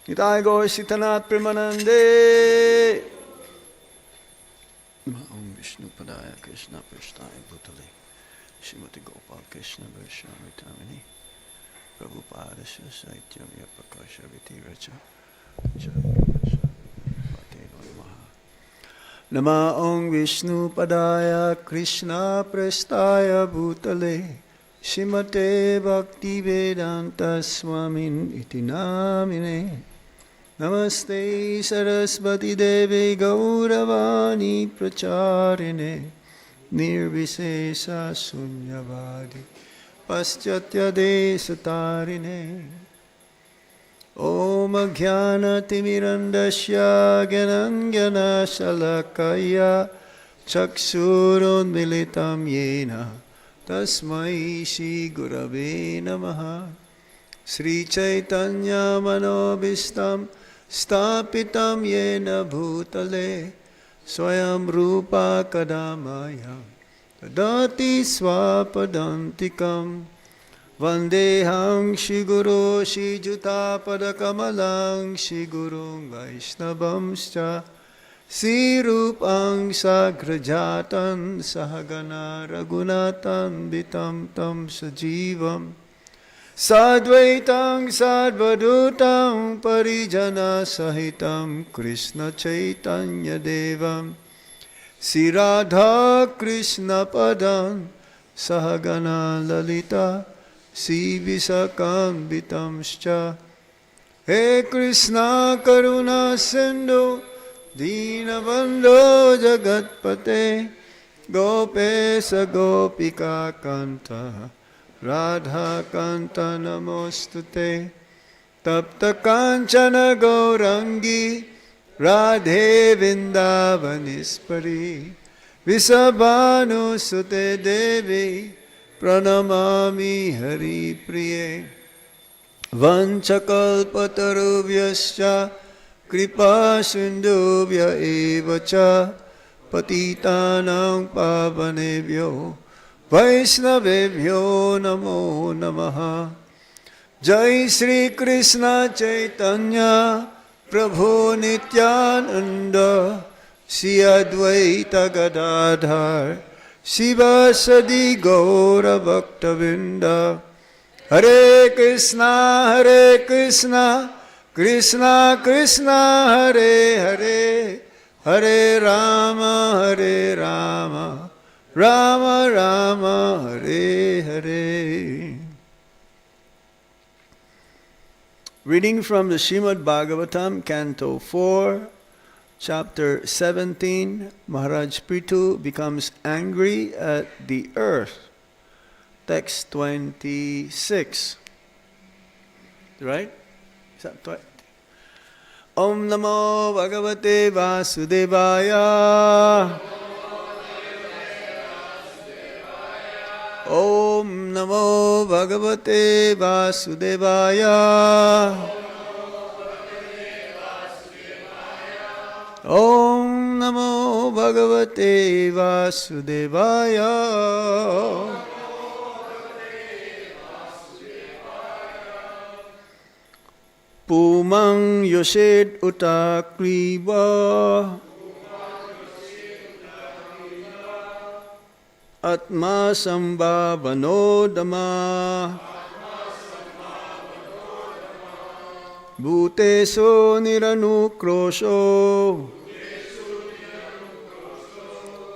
Nitai Gaur Sitanath Premanande. Om Vishnu Padaya Krishna Prasthaya Bhutale Srimati Gopal Krishna Vaishnava Tamini Prabhupada Saitya Vyapakasha Viti Racha Nama Om Vishnu Padaya Krishna Prasthaya Bhutale Srimate Bhakti Vedanta Swamin Iti Namine Namaste Saraswati Devi Gauravani Pracharine Nirvisesa Sunyavadi Paschatya Desatarine Om Jnana Timirandasya Gyanangyana Shalakaya Chaksurun Militam Yena Tasmai Shri Gurave Namaha Sri Chaitanya Manobhistam Stapitam Yena Bhutale Swayam Rupa Kadamaya Tadati Swapadantikam Vandeham Shri Guru Shri Juta Padakamalang Shri Guru Vaishnavamscha Sri Rupang Sagrajatan Sahagana Raghunatan Vitam Tam Sajivam Sadvaitam Sadvadutam Parijana Sahitam Krishna Chaitanya Devam Sri Radha Krishna Padam Sahagana Lalita Sri Visakam Vitamscha He Krishna Karuna Sindhu Dinabandho Jagatpate Gopesa Gopika Kanta Radha Kanta Namostute Tapta Kanchana Gaurangi Radhe Vindavanispari Visabhanu Sute Devi Pranamami Hari Priye Vanchakalpatarubhyascha Kripa Sindhubhya Evacha Patitanam Pavanebhyo Vaishnavebhyo Namo Namaha Jai Sri Krishna Chaitanya Prabhu Nityananda Sri Advaita Gadadhar Sivasadi Gaura Bhaktavinda Hare Krishna Krishna Krishna Hare Hare Hare Rama Rama Rama Hare Hare. Reading from the Srimad Bhagavatam, Canto 4, Chapter 17, Maharaj Prthu becomes angry at the earth. Text 26. Right? Is that right? Om Namo Bhagavate Vasudevaya. Om Namo Bhagavate Vasudevaya. Om Namo Bhagavate Vasudevaya. Pumang Yosid Utakriva Atma Sambhavano Dhamma Bhuteso Niranukrosho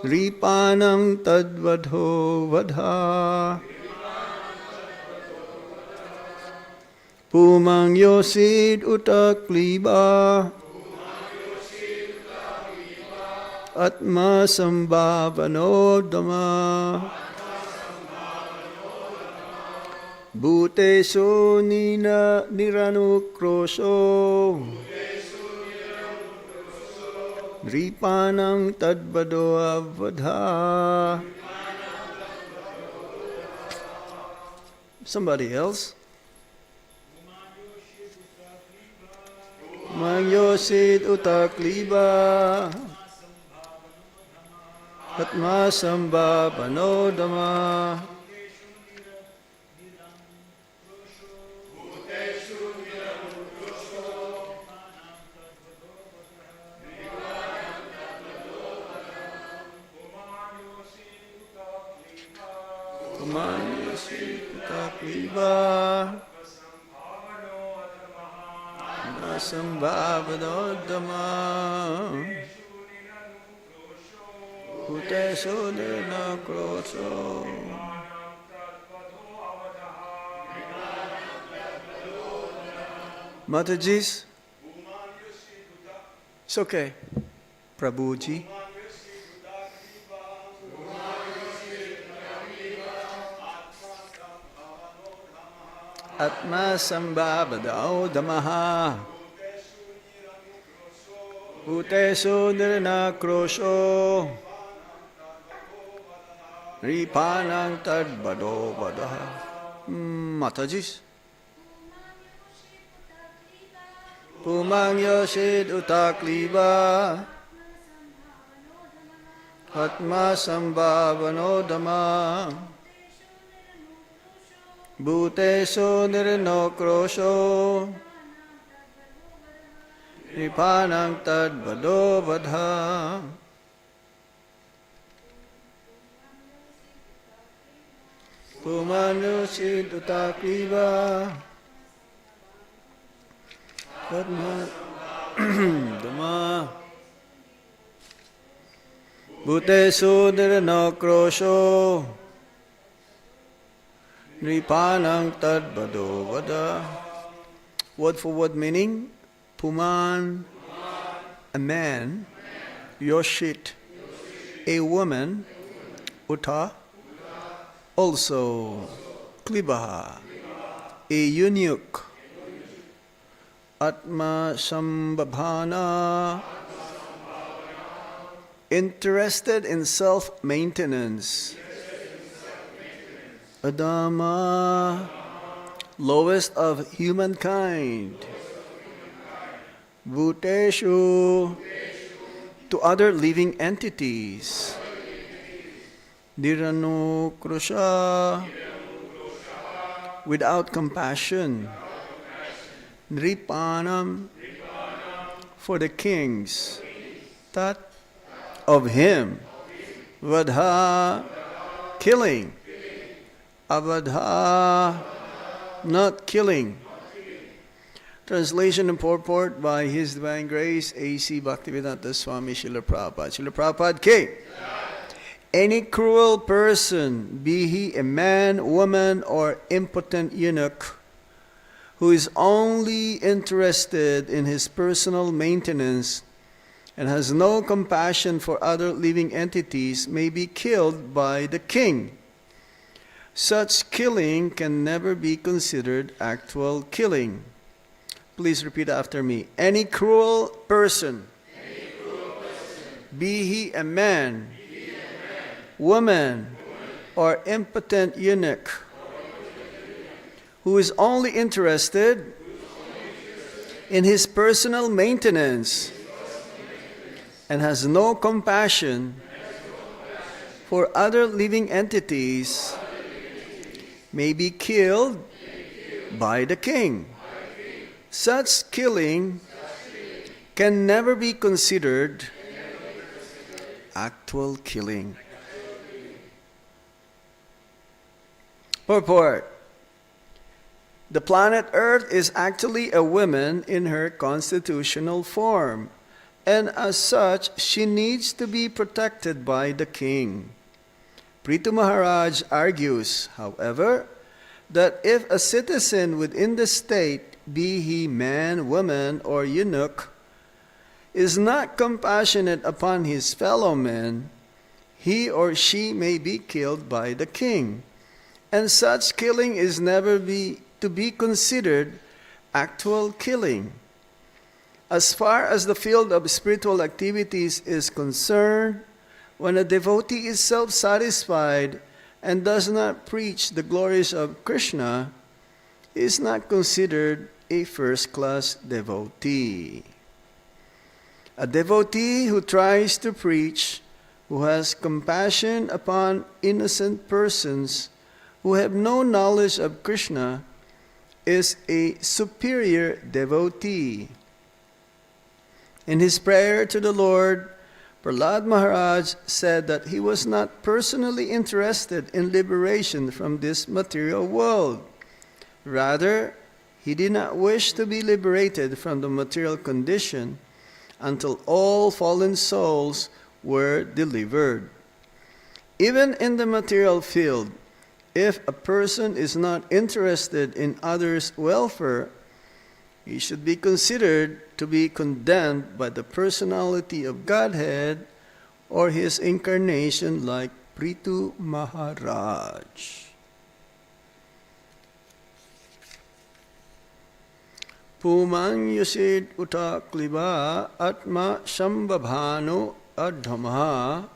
Dripanang Tadvadho Vadha Pumang Yosid Utakliba Atma Sambhavano Dhamma Bhuteso Niranukrosho Dripanang Tadvado Avadha. Somebody else. Mangyosid Utakliba Atma Sambhavano Dhamma Pumanyasi Takliva Nasambhavadodama Bhutesu Nirnakrosho Matajis, it's okay. Prabhuji. Atma sambhavado damaha Bhutesu nirnakrosho Ripanang tadbado vadaha. Matajis. Pumang yosid utakliva Atma sambhavano dhamma Bhutesu nirnakrosho Nipanang tadvado vadha. Pumang yosid utakliva Dhamma Bhutesu nirnakrosho Nripanang tadbado vada. Word for word meaning. Puman, a man. Yoshit, a woman. Uta, also. Klibaha, a eunuch. Atma Sambhavana, interested in self-maintenance. Adama, lowest of humankind. Bhuteshu, to other living entities. Niranukrusha, without compassion. Nripanam, for the kings. Tat, of him. Vadha, killing. Avadha, not killing. Translation and purport by His Divine Grace, A.C. Bhaktivedanta Swami Srila Prabhupada. Srila Prabhupada K. Any cruel person, be he a man, woman, or impotent eunuch, who is only interested in his personal maintenance and has no compassion for other living entities, may be killed by the king. Such killing can never be considered actual killing. Please repeat after me. Any cruel person, be he a man, woman, or impotent eunuch, who is only interested in his personal maintenance and has no compassion for other living entities, may be killed by the king. Such killing can never be considered actual killing. Purport. The planet Earth is actually a woman in her constitutional form, and as such, she needs to be protected by the king. Prthu Maharaj argues, however, that if a citizen within the state, be he man, woman, or eunuch, is not compassionate upon his fellow men, he or she may be killed by the king, and such killing is never to be considered actual killing. As far as the field of spiritual activities is concerned, when a devotee is self-satisfied and does not preach the glories of Krishna, he is not considered a first-class devotee. A devotee who tries to preach, who has compassion upon innocent persons who have no knowledge of Krishna, is a superior devotee. In his prayer to the Lord, Prahlad Maharaj said that he was not personally interested in liberation from this material world. Rather, he did not wish to be liberated from the material condition until all fallen souls were delivered. Even in the material field, if a person is not interested in others' welfare, he should be considered to be condemned by the personality of Godhead or his incarnation like Prthu Maharaj. Puman yusid uta kliba atma shambhabhano adhama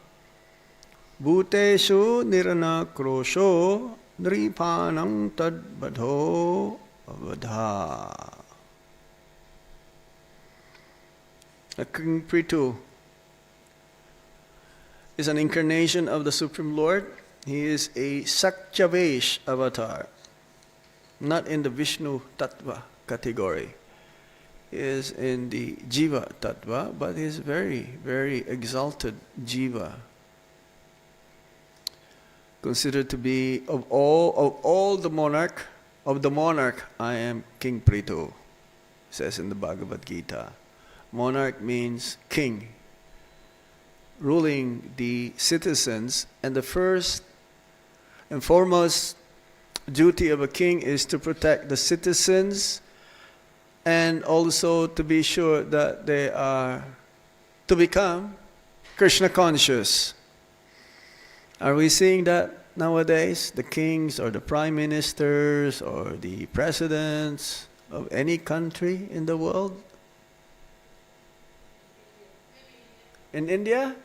bhuteshu nirana krosho nripanam tadbadho avadha. King Prthu is an incarnation of the Supreme Lord. He is a Saktyavesh avatar, not in the Vishnu Tattva category. He is in the Jiva Tattva, but he is very, very exalted Jiva. Considered to be of all the monarch, I am King Prthu, says in the Bhagavad Gita. Monarch means king, ruling the citizens, and the first and foremost duty of a king is to protect the citizens and also to be sure that they are to become Krishna conscious. Are we seeing that nowadays? The kings or the prime ministers or the presidents of any country in the world? In India?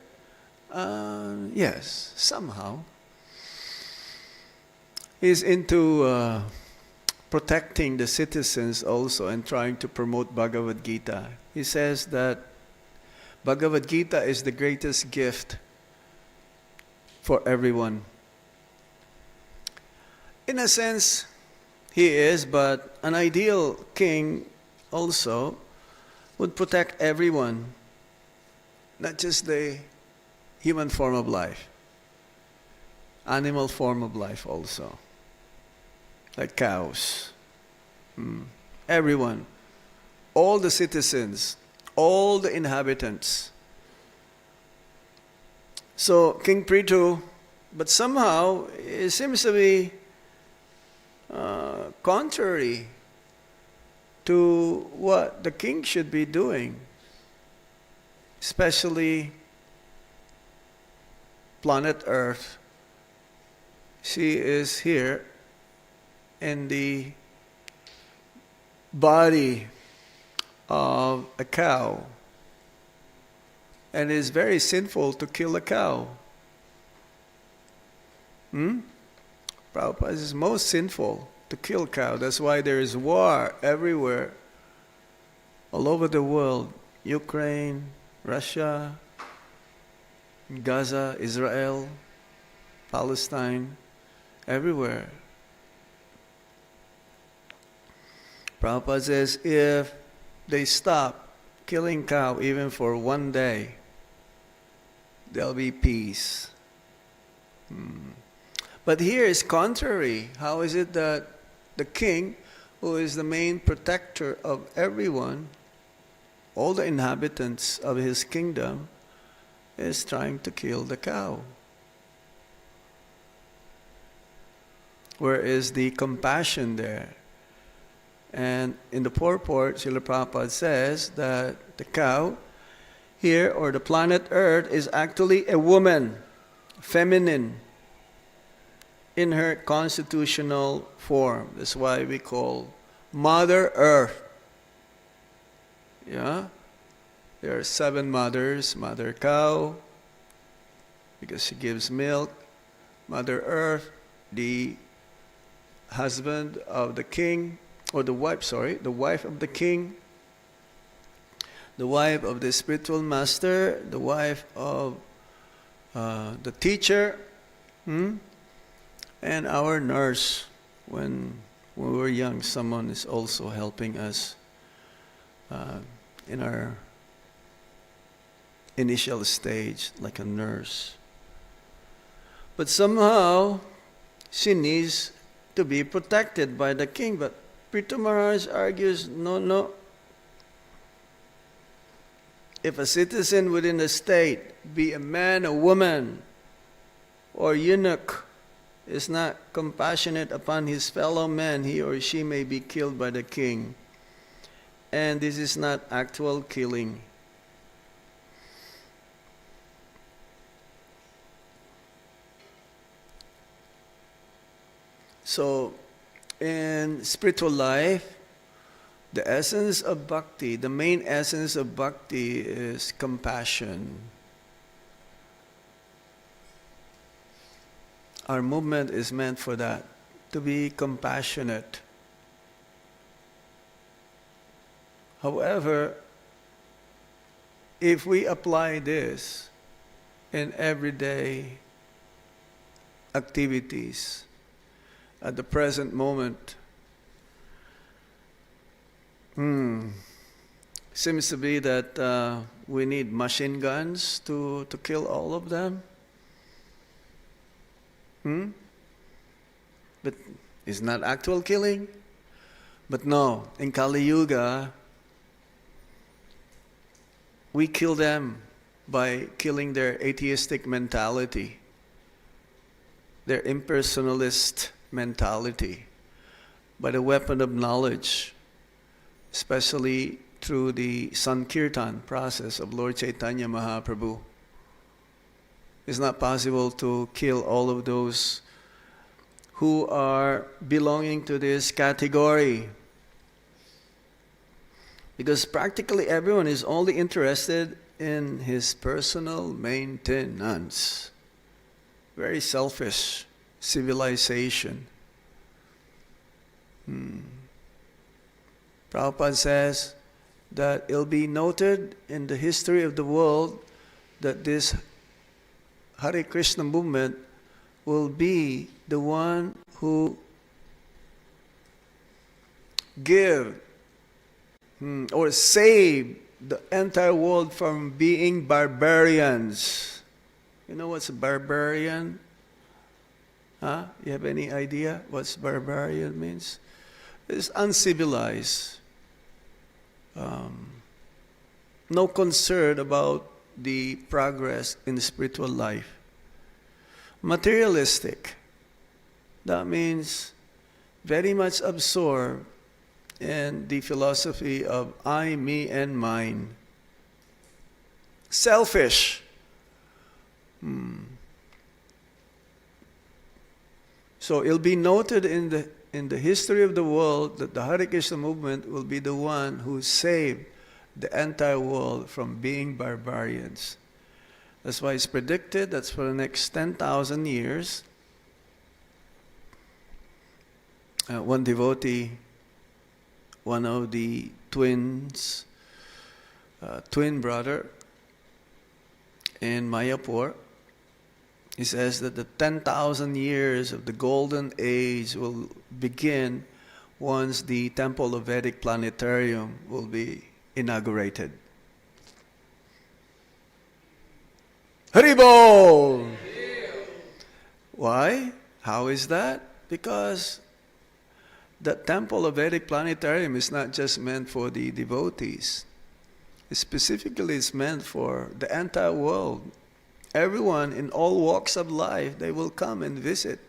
Yes, somehow. He's into protecting the citizens also and trying to promote Bhagavad Gita. He says that Bhagavad Gita is the greatest gift for everyone. In a sense, he is, but an ideal king also would protect everyone. Not just the human form of life, animal form of life also, like cows. Everyone, all the citizens, all the inhabitants. So King Prthu, but somehow it seems to be contrary to what the king should be doing. Especially planet Earth. She is here in the body of a cow. And it is very sinful to kill a cow. Prabhupada is most sinful to kill a cow. That's why there is war everywhere, all over the world. Ukraine, Russia, Gaza, Israel, Palestine, everywhere. Prabhupada says if they stop killing cow even for one day, there'll be peace. But here is contrary. How is it that the king, who is the main protector of everyone, all the inhabitants of his kingdom, is trying to kill the cow? Where is the compassion there? And in the purport, Srila Prabhupada says that the cow here, or the planet Earth, is actually a woman, feminine, in her constitutional form. That's why we call Mother Earth. Yeah? There are 7 mothers. Mother Cow, because she gives milk. Mother Earth, the husband of the king, or the wife of the king, the wife of the spiritual master, the wife of the teacher, and our nurse. When we were young, someone is also helping us in our initial stage, like a nurse. But somehow, she needs to be protected by the king. But Prthu Maharaj argues, no. If a citizen within the state, be a man, a woman, or eunuch, is not compassionate upon his fellow men, he or she may be killed by the king. And this is not actual killing. So, in spiritual life, the essence of bhakti, the main essence of bhakti is compassion. Our movement is meant for that, to be compassionate. However, if we apply this in everyday activities, at the present moment, seems to be that we need machine guns to kill all of them. But it's not actual killing. But no, in Kali-yuga, we kill them by killing their atheistic mentality, their impersonalist mentality, by the weapon of knowledge, especially through the Sankirtan process of Lord Chaitanya Mahaprabhu. It's not possible to kill all of those who are belonging to this category, because practically everyone is only interested in his personal maintenance. Very selfish civilization. Prabhupada says that it'll be noted in the history of the world that this Hare Krishna movement will be the one who give or save the entire world from being barbarians. You know what's a barbarian? Huh? You have any idea what barbarian means? It's uncivilized. No concern about the progress in spiritual life. Materialistic. That means very much absorbed in the philosophy of I, me, and mine. Selfish. So it'll be noted in the history of the world that the Hare Krishna movement will be the one who saved the entire world from being barbarians. That's why it's predicted that's for the next 10,000 years. One devotee, one of the twins, twin brother in Mayapur, he says that the 10,000 years of the golden age will begin once the Temple of Vedic Planetarium will be inaugurated. Haribol! Why? How is that? Because the Temple of Vedic Planetarium is not just meant for the devotees. Specifically, it's meant for the entire world. Everyone in all walks of life, they will come and visit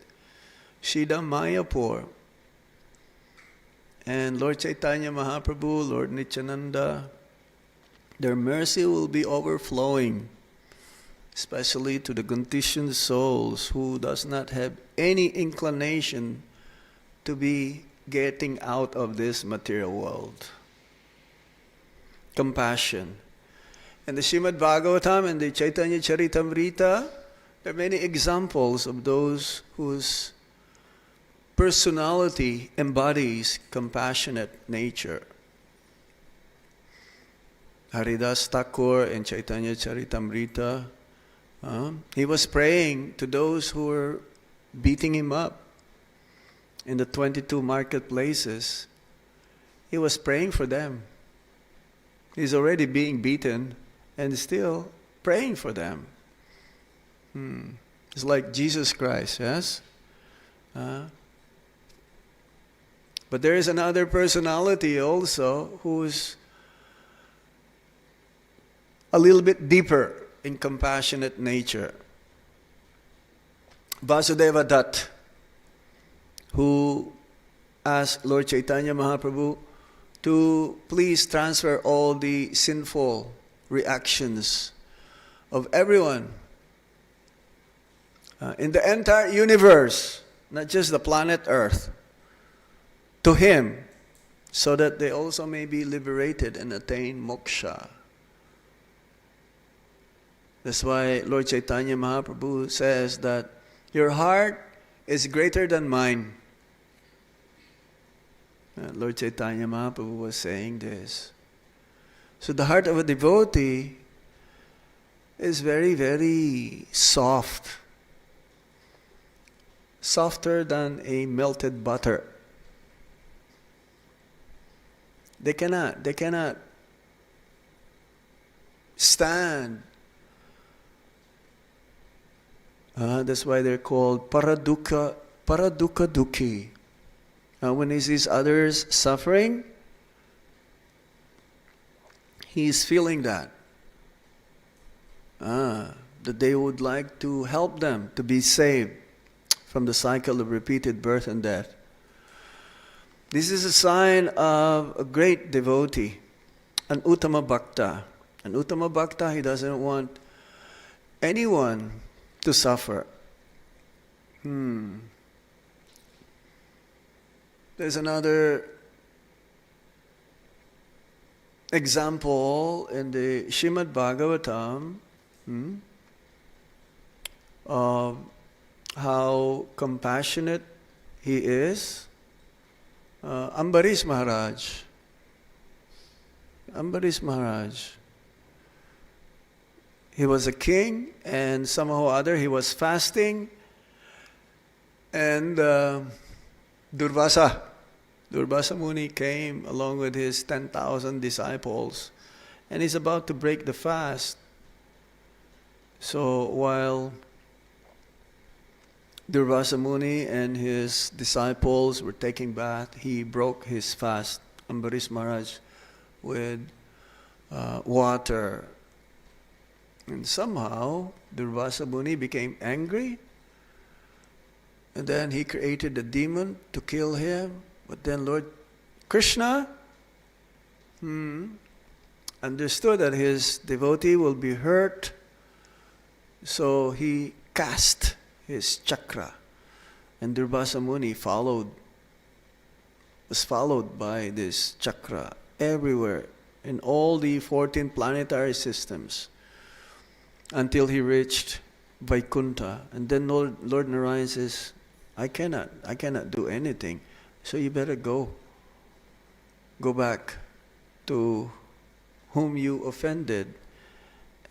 Shida Mayapur. And Lord Chaitanya Mahaprabhu, Lord Nityananda, their mercy will be overflowing, especially to the conditioned souls who does not have any inclination to be getting out of this material world. Compassion. In the Srimad Bhagavatam and the Chaitanya Charitamrita, there are many examples of those whose personality embodies compassionate nature. Haridas Thakur in Chaitanya Charitamrita, he was praying to those who were beating him up in the 22 marketplaces. He was praying for them. He's already being beaten and still praying for them. It's like Jesus Christ, yes? But there is another personality also who's a little bit deeper in compassionate nature. Vasudeva Dutt, who asked Lord Chaitanya Mahaprabhu to please transfer all the sinful reactions of everyone in the entire universe, not just the planet Earth, to him, so that they also may be liberated and attain moksha. That's why Lord Chaitanya Mahaprabhu says that your heart is greater than mine. Lord Chaitanya Mahaprabhu was saying this. So the heart of a devotee is very, very soft. Softer than a melted butter. They cannot stand. That's why they're called paradukha dukhi. When he sees others suffering, he's feeling that. That they would like to help them to be saved from the cycle of repeated birth and death. This is a sign of a great devotee, an Uttama Bhakta. An Uttama Bhakta, he doesn't want anyone to suffer. There's another example in the Srimad Bhagavatam of how compassionate he is. Ambarish Maharaj. He was a king, and somehow or other he was fasting, and Durvasa Muni came along with his 10,000 disciples, and he's about to break the fast. So while Durvasa Muni and his disciples were taking bath, he broke his fast, Ambarish Maharaj, with water. And somehow Durvasa Muni became angry, and then he created a demon to kill him. But then Lord Krishna understood that his devotee will be hurt, so he cast his chakra, and Durvasa Muni was followed by this chakra everywhere in all the 14 planetary systems until he reached Vaikuntha. And then Lord Narayan says, I cannot do anything, so you better go back to whom you offended.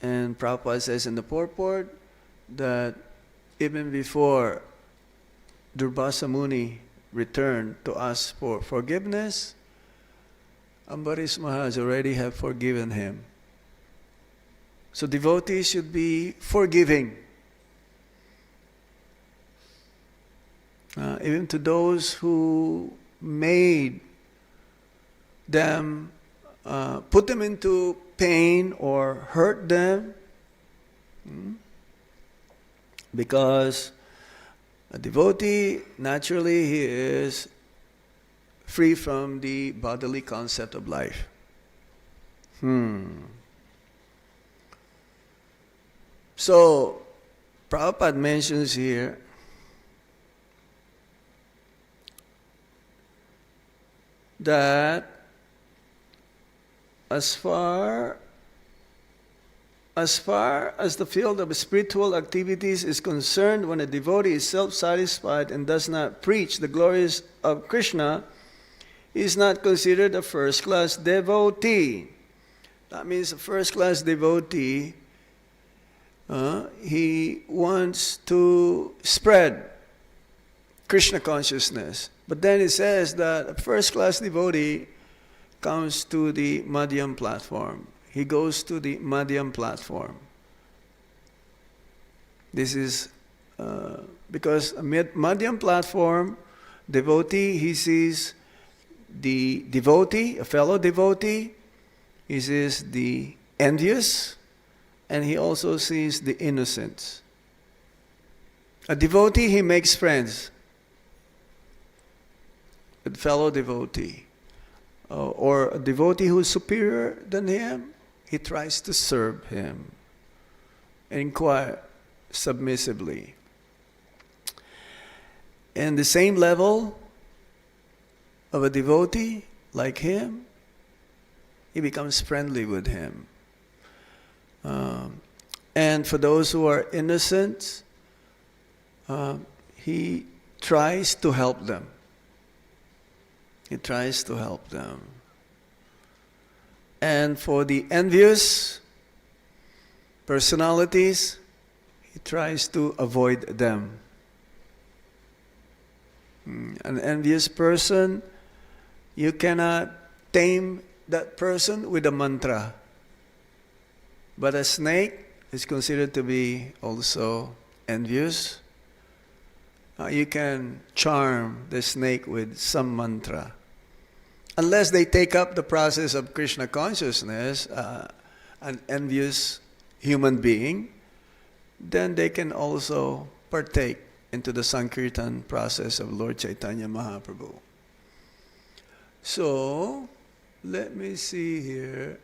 And Prabhupada says in the purport that even before Durvasa Muni returned to ask for forgiveness, Ambarish Maharaj already have forgiven him. So devotees should be forgiving. Even to those who made them, put them into pain or hurt them. Because a devotee, naturally, he is free from the bodily concept of life. So, Prabhupada mentions here that as far as the field of spiritual activities is concerned, when a devotee is self-satisfied and does not preach the glories of Krishna, he is not considered a first-class devotee. That means a first-class devotee, he wants to spread Krishna consciousness. But then it says that a first-class devotee comes to the Madhyam platform. He goes to the Madhyam platform. This is because a Madhyam platform, devotee, he sees the devotee, a fellow devotee, he sees the envious, and he also sees the innocent. A devotee, he makes friends with fellow devotee. Or a devotee who is superior than him, he tries to serve him. Inquire submissively. And the same level of a devotee like him, he becomes friendly with him. And for those who are innocent, he tries to help them. He tries to help them. And for the envious personalities, he tries to avoid them. An envious person, you cannot tame that person with a mantra. But a snake is considered to be also envious. You can charm the snake with some mantra. Unless they take up the process of Krishna consciousness, an envious human being, then they can also partake into the Sankirtan process of Lord Chaitanya Mahaprabhu. So, let me see here.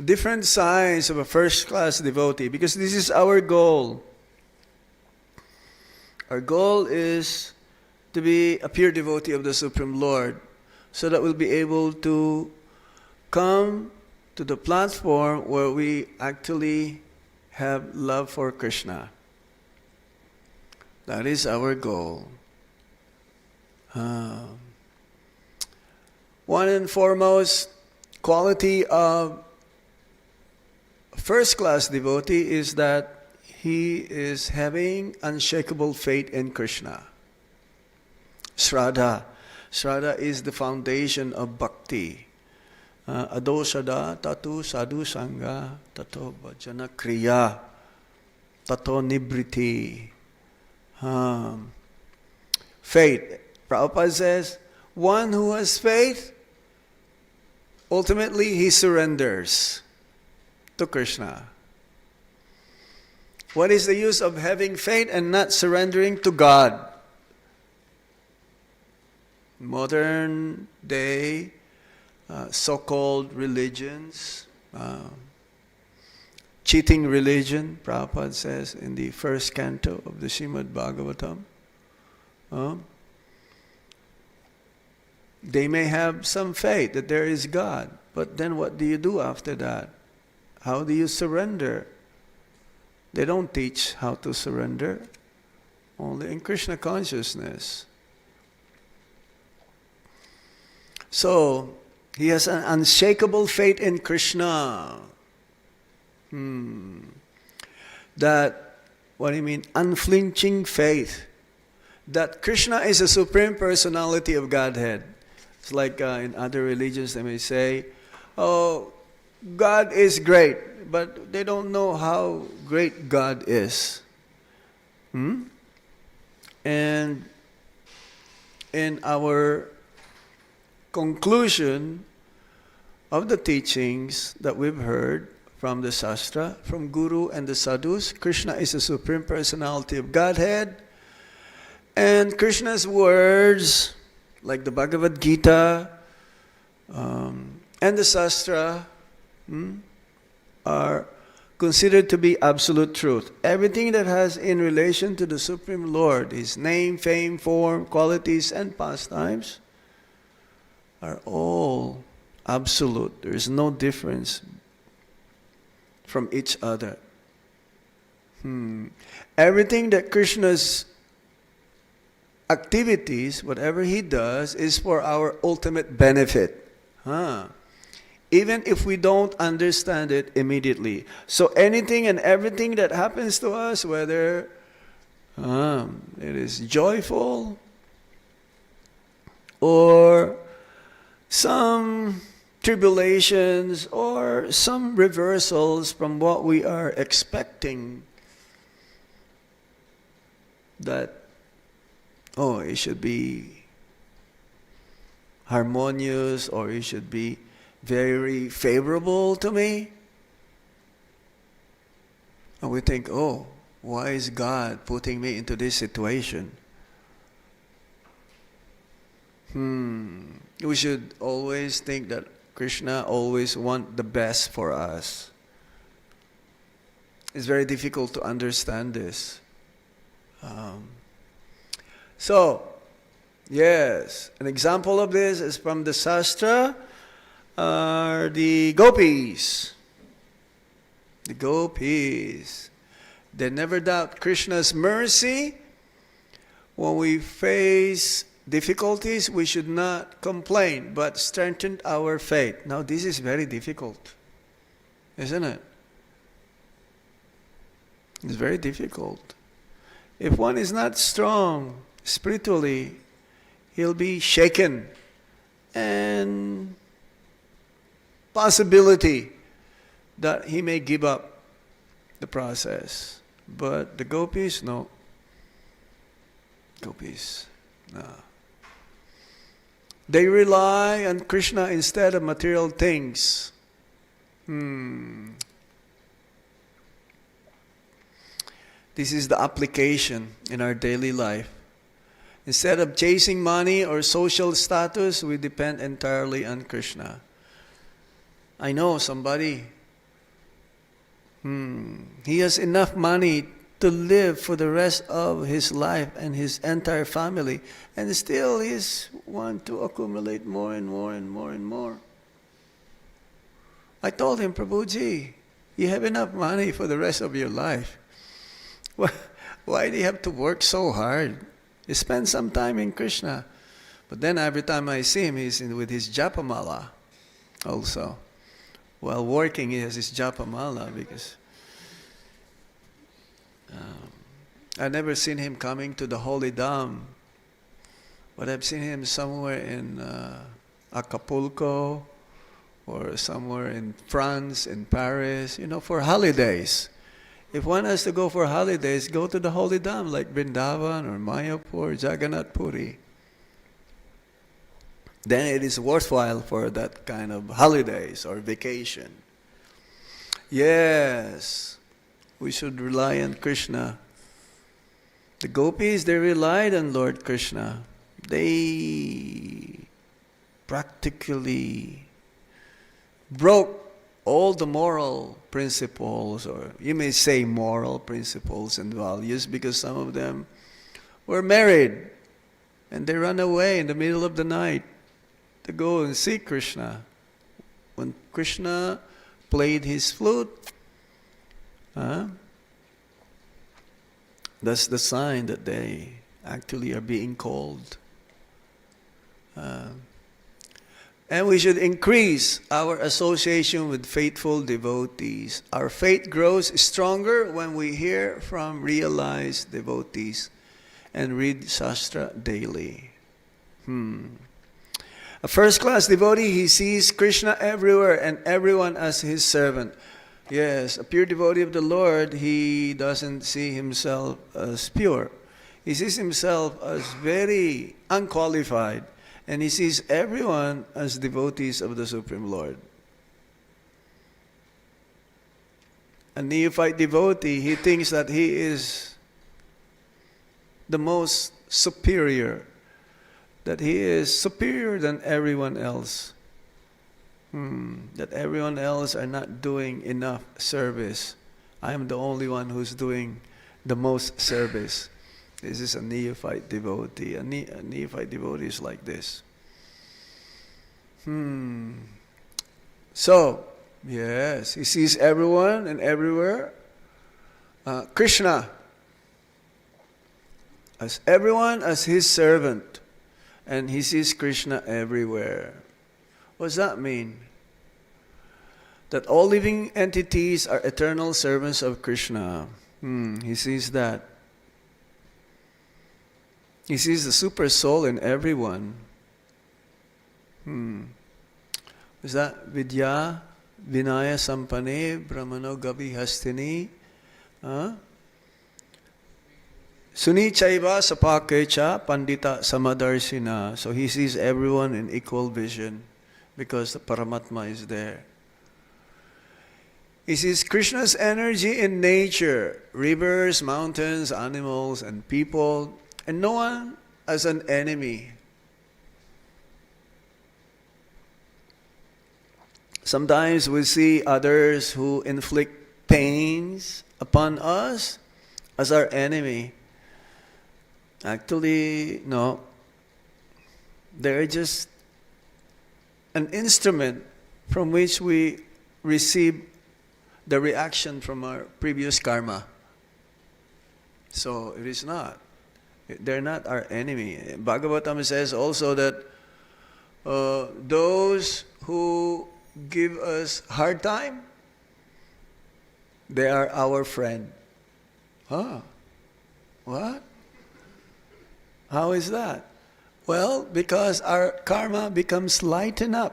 Different signs of a first-class devotee, because this is our goal. Our goal is to be a pure devotee of the Supreme Lord, so that we'll be able to come to the platform where we actually have love for Krishna. That is our goal. One and foremost quality of first-class devotee is that he is having unshakable faith in Krishna. Shraddha. Shraddha is the foundation of bhakti. Adoshada tatu sadhu sangha tato bhajana kriya tato nibriti. Faith. Prabhupada says, one who has faith, ultimately he surrenders to Krishna. What is the use of having faith and not surrendering to God? Modern day so-called religions, cheating religion, Prabhupada says in the first canto of the Srimad Bhagavatam. They may have some faith that there is God, but then what do you do after that? How do you surrender? They don't teach how to surrender, only in Krishna consciousness. So, he has an unshakable faith in Krishna. That, what do you mean? Unflinching faith. That Krishna is the Supreme Personality of Godhead. It's like in other religions they may say, oh, God is great, but they don't know how great God is. And in our conclusion of the teachings that we've heard from the Shastra, from Guru and the Sadhus, Krishna is the Supreme Personality of Godhead. And Krishna's words, like the Bhagavad Gita and the Shastra, are considered to be absolute truth. Everything that has in relation to the Supreme Lord, His name, fame, form, qualities, and pastimes, are all absolute. There is no difference from each other. Everything that Krishna's activities, whatever He does, is for our ultimate benefit. Even if we don't understand it immediately. So anything and everything that happens to us, whether it is joyful or some tribulations or are some reversals from what we are expecting. That, oh, it should be harmonious, or it should be very favorable to me. And we think, oh, why is God putting me into this situation? We should always think that Krishna always wants the best for us. It's very difficult to understand this. Yes, an example of this is from the Shastra, are the gopis. The gopis. They never doubt Krishna's mercy. When we face difficulties, we should not complain, but strengthen our faith. Now, this is very difficult, isn't it? It's very difficult. If one is not strong spiritually, he'll be shaken, and possibility that he may give up the process. But the gopis, no. Gopis, no. They rely on Krishna instead of material things. This is the application in our daily life. Instead of chasing money or social status, we depend entirely on Krishna. I know somebody, he has enough money to live for the rest of his life and his entire family, and still he's want to accumulate more and more and more and more. I told him, Prabhuji, you have enough money for the rest of your life. Why do you have to work so hard? You spend some time in Krishna. But then every time I see him, he's with his japamala also. While working, he has his japamala because I've never seen him coming to the Holy Dam. But I've seen him somewhere in Acapulco or somewhere in France, in Paris, for holidays. If one has to go for holidays, go to the Holy Dam like Vrindavan or Mayapur, Jagannath Puri. Then it is worthwhile for that kind of holidays or vacation. Yes, we should rely on Krishna. The gopis, they relied on Lord Krishna. They practically broke all the moral principles, or you may say moral principles and values, because some of them were married and they ran away in the middle of the night to go and see Krishna. When Krishna played his flute, that's the sign that they actually are being called. And we should increase our association with faithful devotees. Our faith grows stronger when we hear from realized devotees and read Shastra daily. A first-class devotee, he sees Krishna everywhere and everyone as his servant. Yes, a pure devotee of the Lord, he doesn't see himself as pure. He sees himself as very unqualified. And he sees everyone as devotees of the Supreme Lord. A neophyte devotee, he thinks that he is the most superior, that he is superior than everyone else, that everyone else are not doing enough service. I am the only one who's doing the most service. This is a neophyte devotee. A neophyte devotee is like this. So, yes, he sees everyone and everywhere. Krishna, as everyone as his servant. And he sees Krishna everywhere. What does that mean? That all living entities are eternal servants of Krishna. He sees that. He sees the super soul in everyone. Is that vidya? Vinaya Sampane Brahmano Gavi Hastini Suni Chaiva Sapakecha Pandita Samadarsina. So he sees everyone in equal vision because the Paramatma is there. He sees Krishna's energy in nature, rivers, mountains, animals, and people, and no one as an enemy. Sometimes we see others who inflict pains upon us as our enemy. Actually, no. They're just an instrument from which we receive the reaction from our previous karma. So it is not. They're not our enemy. Bhagavatam says also that those who give us hard time, they are our friend. Huh? What? How is that? Well, because our karma becomes lighter.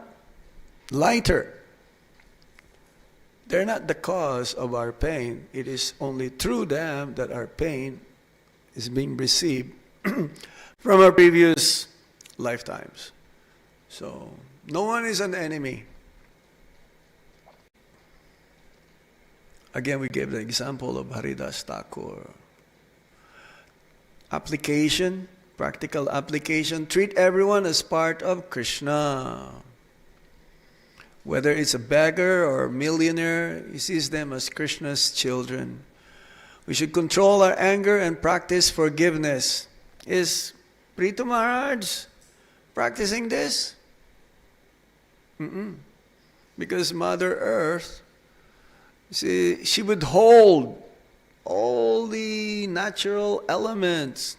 They're not the cause of our pain. It is only through them that our pain is being received from our previous lifetimes. So, no one is an enemy. Again, we gave the example of Haridas Thakur. Application, practical application, treat everyone as part of Krishna. Whether it's a beggar or a millionaire, he sees them as Krishna's children. We should control our anger and practice forgiveness. Is Prthu Maharaj practicing this? Because Mother Earth, she would hold all the natural elements,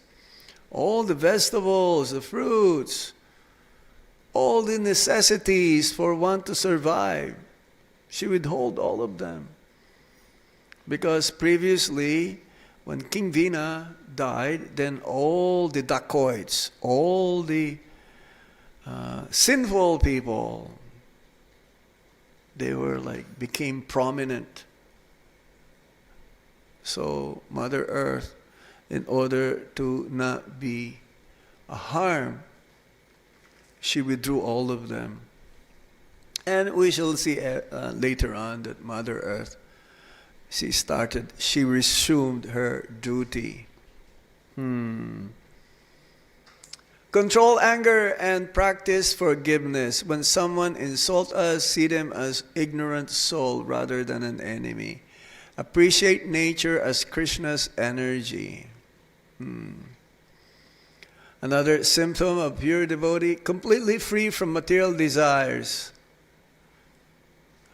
all the vegetables, the fruits, all the necessities for one to survive. She would hold all of them. Because previously, when King Vina died, then all the dacoits, all the sinful people, they were became prominent. So Mother Earth, in order to not be a harm, she withdrew all of them. And we shall see later on that Mother Earth, she resumed her duty. Control anger and practice forgiveness. When someone insults us, see them as ignorant soul rather than an enemy. Appreciate nature as Krishna's energy. Another symptom of pure devotee, completely free from material desires.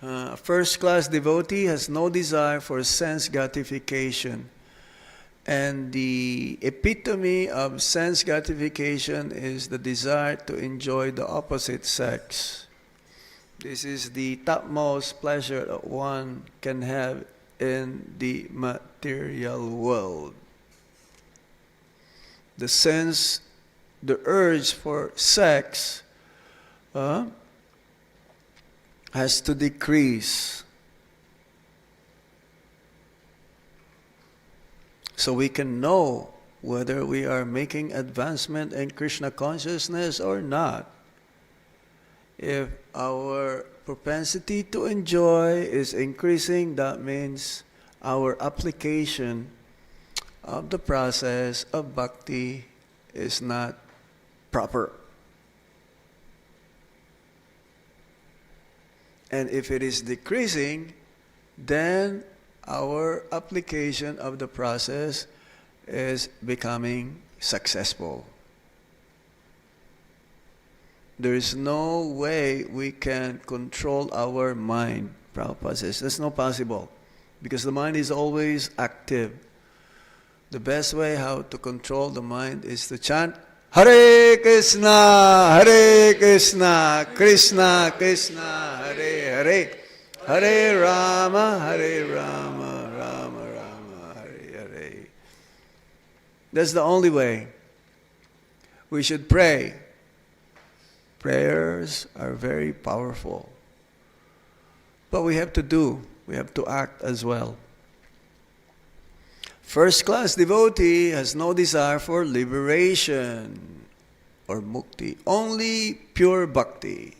A first-class devotee has no desire for sense gratification. And the epitome of sense gratification is the desire to enjoy the opposite sex. This is the topmost pleasure that one can have in the material world. The urge for sex has to decrease. So we can know whether we are making advancement in Krishna consciousness or not. If our propensity to enjoy is increasing, that means our application of the process of bhakti is not proper. And if it is decreasing, then our application of the process is becoming successful. There is no way we can control our mind, Prabhupada says. That's not possible, because the mind is always active. The best way how to control the mind is to chant Hare Krishna, Krishna Krishna, Hare Hare, Hare Rama, Rama Rama, Hare Hare. That's the only way. We should pray. Prayers are very powerful. But we have to do, we have to act as well. First-class devotee has no desire for liberation or mukti, only pure bhakti.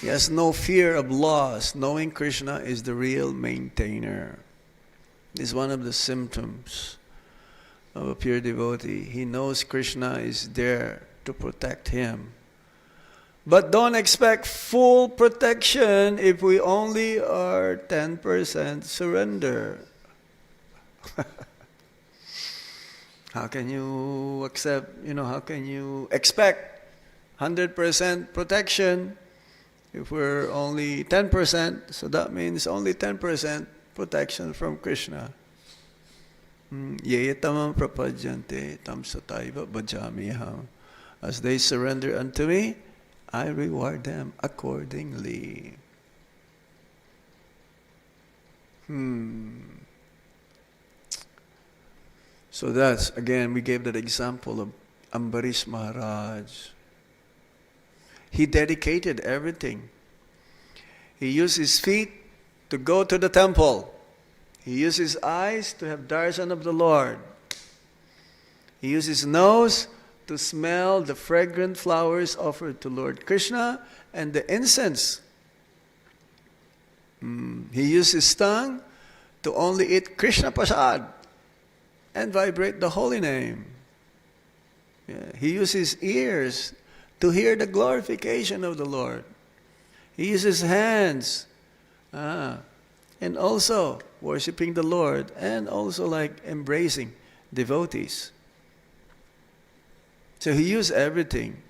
He has no fear of loss, knowing Krishna is the real maintainer. This is one of the symptoms of a pure devotee. He knows Krishna is there to protect him. But don't expect full protection if we only are 10% surrender. How can you accept, how can you expect 100% protection if we're only 10%? So that means only 10% protection from Krishna. Yeyetamam prapadyante tam sataiva bhajamiham. As they surrender unto me, I reward them accordingly. So that's, again, we gave that example of Ambarish Maharaj. He dedicated everything. He used his feet to go to the temple. He used his eyes to have darshan of the Lord. He used his nose to smell the fragrant flowers offered to Lord Krishna and the incense. He used his tongue to only eat Krishna Prasad and vibrate the holy name. He used his ears to hear the glorification of the Lord. He used his hands and also worshiping the Lord and also like embracing devotees. So he used everything.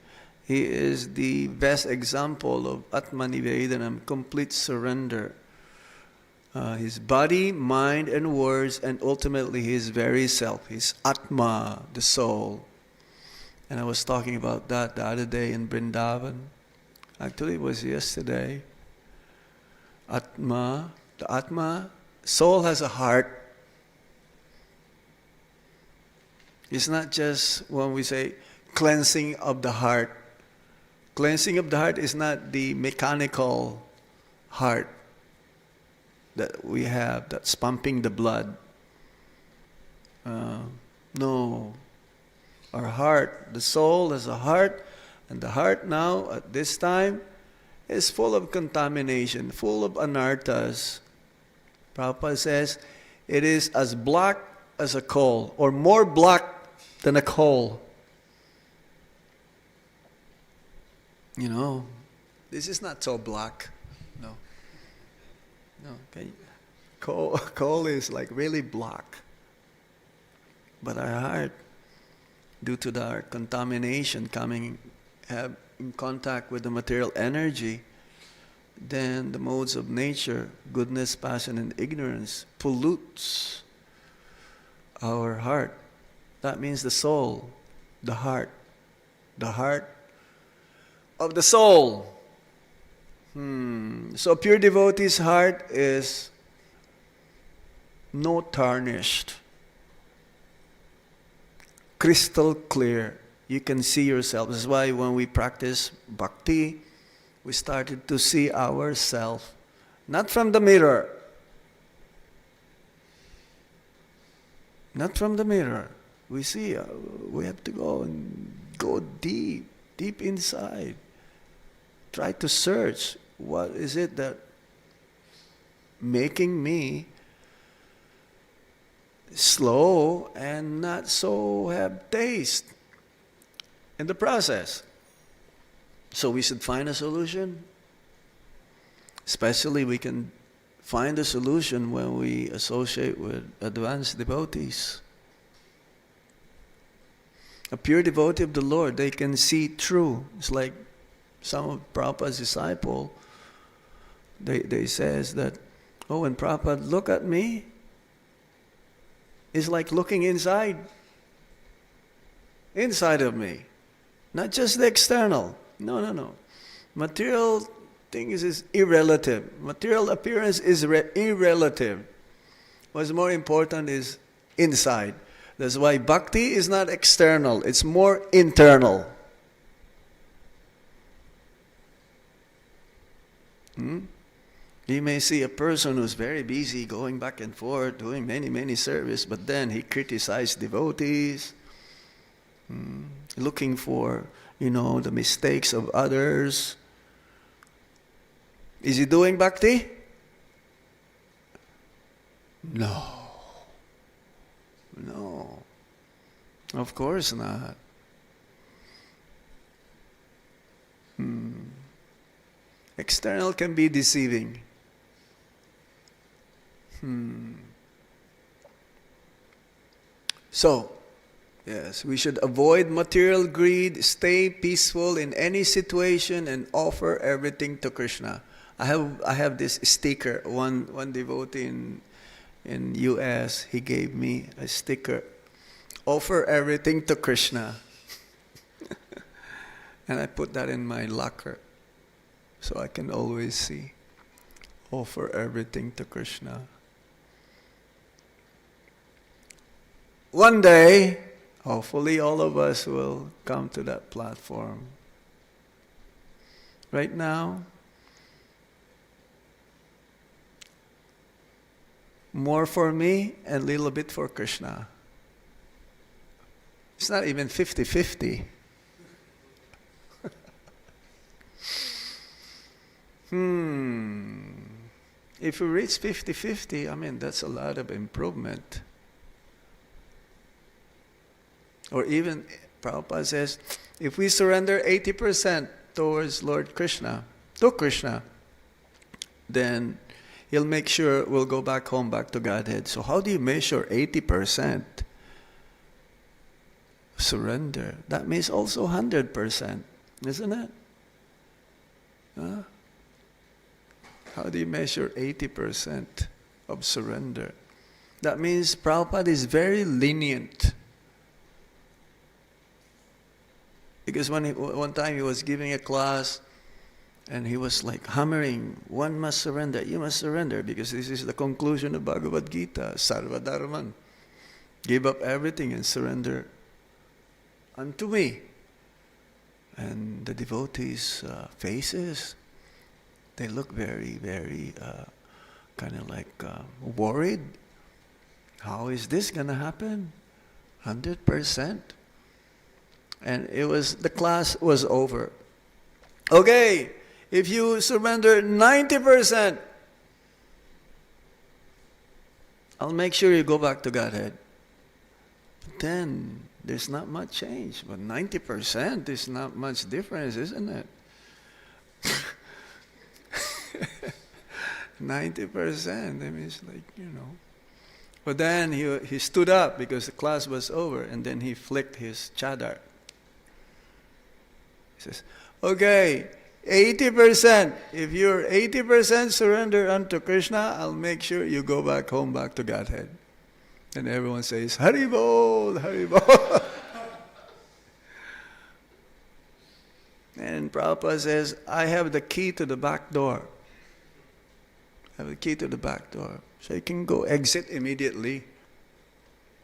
He is the best example of Atmanivedanam, complete surrender. His body, mind, and words, and ultimately his very self, his Atma, the soul. And I was talking about that the other day in Vrindavan. Actually, it was yesterday. Atma, the Atma, soul has a heart. It's not just when we say cleansing of the heart. Cleansing of the heart is not the mechanical heart that we have that's pumping the blood. No. Our heart, the soul has a heart, and the heart now at this time is full of contamination, full of anarthas. Prabhupada says it is as black as a coal, or more black than a coal. This is not so black. No. Okay. Coal is like really black. But our heart, due to our contamination have in contact with the material energy, then the modes of nature, goodness, passion, and ignorance, pollutes our heart. That means the soul, the heart of the soul. So a pure devotee's heart is no tarnished, crystal clear. You can see yourself. This is why when we practice bhakti, we started to see ourselves, not from the mirror. Not from the mirror. We see, we have to go deep inside. Try to search, what is it that making me slow and not so have taste in the process. So we should find a solution. Especially we can find a solution when we associate with advanced devotees. A pure devotee of the Lord, they can see through. It's like some of Prabhupada's disciples, they says that, when Prabhupada look at me, it's like looking inside of me. Not just the external. No. Material things is irrelative. Material appearance is irrelative. What's more important is inside. That's why bhakti is not external. It's more internal. You may see a person who's very busy going back and forth, doing many service, but then he criticizes devotees, looking for, the mistakes of others. Is he doing bhakti? No. No. Of course not. External can be deceiving. So, yes, we should avoid material greed, stay peaceful in any situation, and offer everything to Krishna. I have this sticker. One devotee in US, he gave me a sticker. Offer everything to Krishna. And I put that in my locker so I can always see. Offer everything to Krishna. One day, hopefully all of us will come to that platform. Right now, more for me and a little bit for Krishna. It's not even 50-50. If we reach 50-50, that's a lot of improvement. Or even, Prabhupada says, if we surrender 80% towards Lord Krishna, to Krishna, then He'll make sure we'll go back home, back to Godhead. So how do you measure 80% surrender? That means also 100%, isn't it? Huh? How do you measure 80% of surrender? That means Prabhupada is very lenient. Because one time he was giving a class and he was like hammering, one must surrender, you must surrender, because this is the conclusion of Bhagavad Gita, Sarva Dharman. Give up everything and surrender unto me. And the devotees' faces, they look very, very kind of like worried. How is this going to happen? 100%. And the class was over. Okay, if you surrender 90%, I'll make sure you go back to Godhead. But then, there's not much change. But 90% is not much difference, isn't it? 90%, it's like, But then he stood up because the class was over, and then he flicked his chadar. He says, okay, 80%. If you're 80% surrender unto Krishna, I'll make sure you go back home, back to Godhead. And everyone says, Haribol, Haribol. And Prabhupada says, I have the key to the back door. I have the key to the back door. So you can go exit immediately.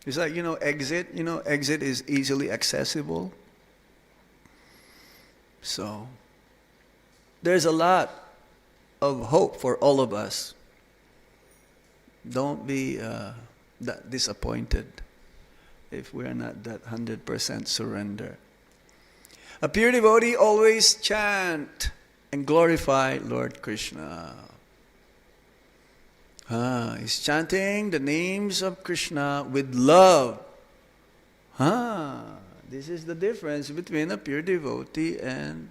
It's like, exit. Exit is easily accessible. So, there's a lot of hope for all of us. Don't be that disappointed if we're not that 100% surrender. A pure devotee always chant and glorify Lord Krishna. He's chanting the names of Krishna with love. This is the difference between a pure devotee and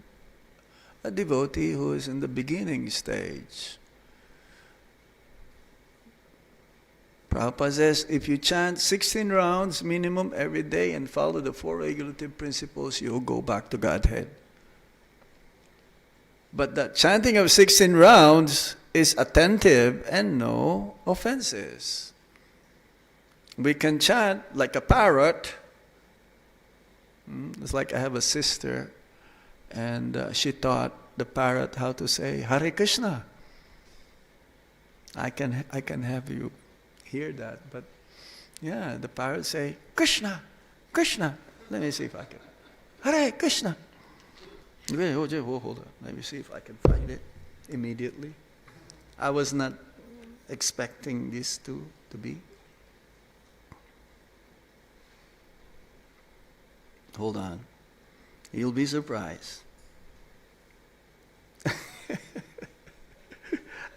a devotee who is in the beginning stage. Prabhupada says, if you chant 16 rounds minimum every day and follow the 4 regulative principles, you'll go back to Godhead. But the chanting of 16 rounds is attentive and no offenses. We can chant like a parrot. It's like I have a sister, and she taught the parrot how to say Hare Krishna. I can have you hear that, but yeah, the parrot say Krishna, Krishna. Let me see if I can. Hare Krishna. Hold on. Let me see if I can find it immediately. I was not expecting this to be. Hold on. You'll be surprised.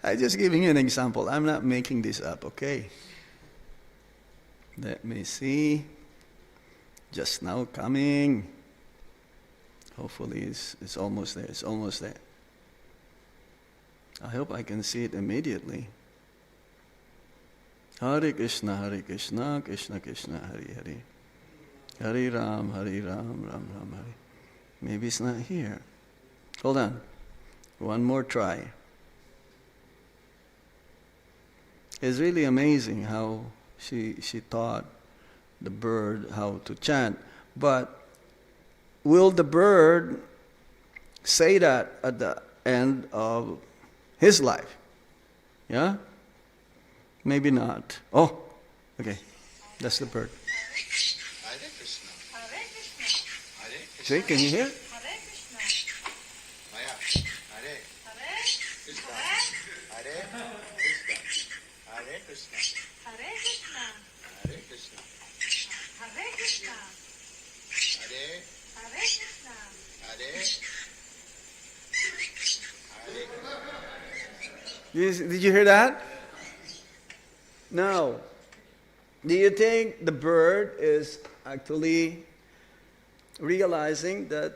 I'm just giving you an example. I'm not making this up, okay? Let me see. Just now coming. Hopefully it's almost there. It's almost there. I hope I can see it immediately. Hare Krishna, Krishna Krishna, Hare Hare. Hare Ram, Ram Ram, Hare. Maybe it's not here. Hold on. One more try. It's really amazing how she taught the bird how to chant. But will the bird say that at the end of his life? Yeah? Maybe not. Oh, okay. That's the bird. See, can you hear? Did you hear that? Now, do you think the bird is actually realizing that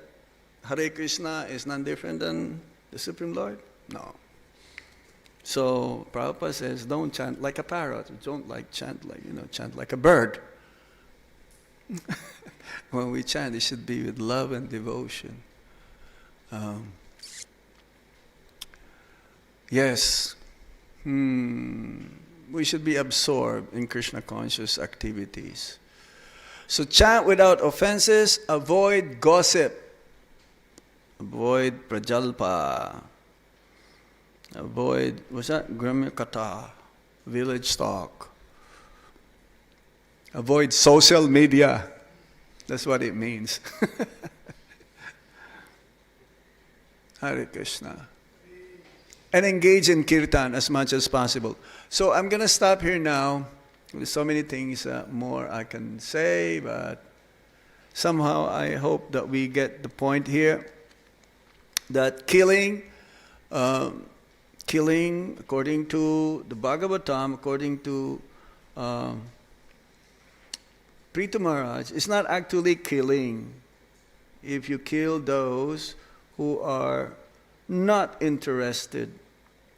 Hare Krishna is none different than the Supreme Lord? No. So Prabhupada says, don't chant like a parrot. Don't chant like a bird. When we chant, it should be with love and devotion. Yes. We should be absorbed in Krishna conscious activities. So chant without offenses, avoid gossip, avoid prajalpa, avoid, what's that? Gramya kata, village talk. Avoid social media. That's what it means. Hare Krishna. And engage in kirtan as much as possible. So I'm going to stop here now. There's so many things more I can say, but somehow I hope that we get the point here that killing according to the Bhagavatam, according to Prthu Maharaj, is not actually killing if you kill those who are not interested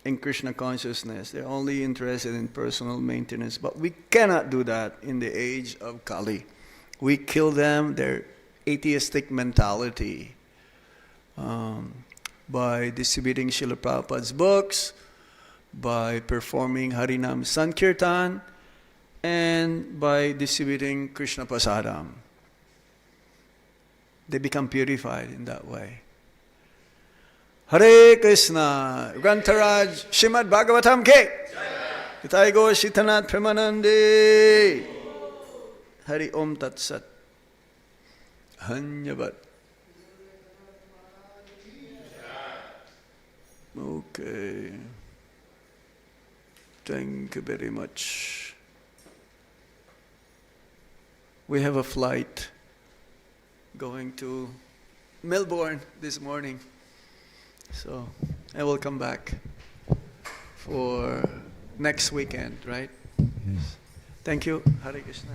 in Krishna consciousness. They're only interested in personal maintenance. But we cannot do that in the age of Kali. We kill them, their atheistic mentality, by distributing Srila Prabhupada's books, by performing Harinam Sankirtan, and by distributing Krishna Prasadam. They become purified in that way. Hare Krishna, Grantaraj, Shrimad Bhagavatam Ke, Hitai Go Shitanath Premanande, Hari Om Tat Sat, Hanyavat. Okay. Thank you very much. We have a flight going to Melbourne this morning. So I will come back for next weekend, right? Yes. Thank you. Hare Krishna.